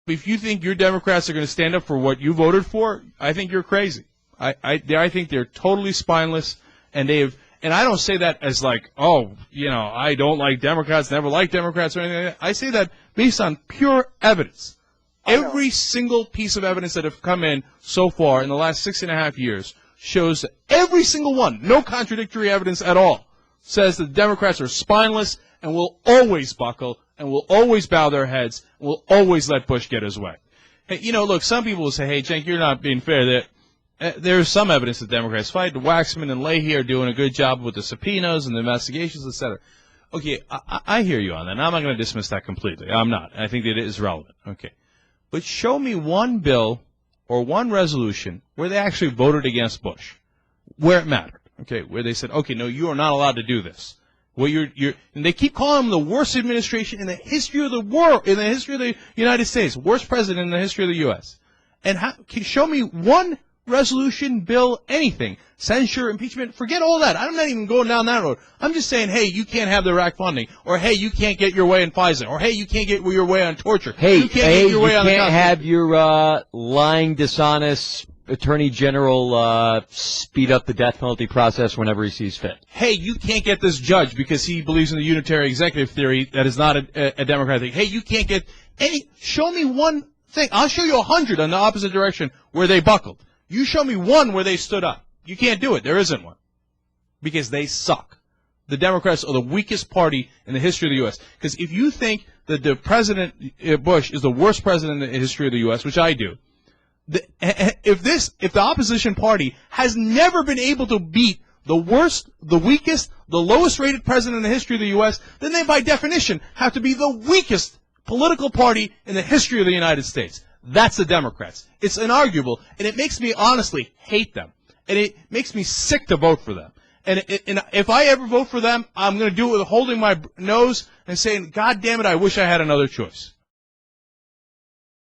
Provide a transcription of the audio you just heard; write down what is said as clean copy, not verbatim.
if you think your Democrats are going to stand up for what you voted for, I think you're crazy. I think they're totally spineless, and I don't say that as like, oh, I don't like Democrats, never liked Democrats or anything like that. I say that based on pure evidence. Every single piece of evidence that have come in so far in the last 6.5 years shows that every single one, no contradictory evidence at all, says the Democrats are spineless and will always buckle and will always bow their heads and will always let Bush get his way. Hey, look, some people will say, hey, Cenk, you're not being fair. There's some evidence that Democrats fight. Waxman and Leahy are doing a good job with the subpoenas and the investigations, et cetera. Okay, I hear you on that. I'm not going to dismiss that completely. I'm not. I think that it is relevant. Okay. But show me one bill or one resolution where they actually voted against Bush, where it mattered. Okay, where they said, okay, no, you are not allowed to do this. Well, and they keep calling him the worst administration in the history of the world, in the history of the United States, worst president in the history of the U.S. And show me one resolution, bill, anything, censure, impeachment, forget all that. I'm not even going down that road. I'm just saying, hey, you can't have the Iraq funding, or hey, you can't get your way in FISA, or hey, you can't get your way on torture. Hey, you can't get your way on the can't have your lying, dishonest Attorney General speed up the death penalty process whenever he sees fit. Hey, you can't get this judge because he believes in the unitary executive theory that is not a Democrat thing. Hey, you can't get show me one thing. I'll show you 100 on the opposite direction where they buckled. You show me one where they stood up. You can't do it. There isn't one. Because they suck. The Democrats are the weakest party in the history of the U.S. Because if you think that the President Bush is the worst president in the history of the U.S., which I do, if the opposition party has never been able to beat the worst, the weakest, the lowest rated president in the history of the U.S., then they by definition have to be the weakest political party in the history of the United States. That's the Democrats. It's inarguable, and it makes me honestly hate them. And it makes me sick to vote for them. And if I ever vote for them, I'm going to do it with holding my nose and saying, God damn it, I wish I had another choice.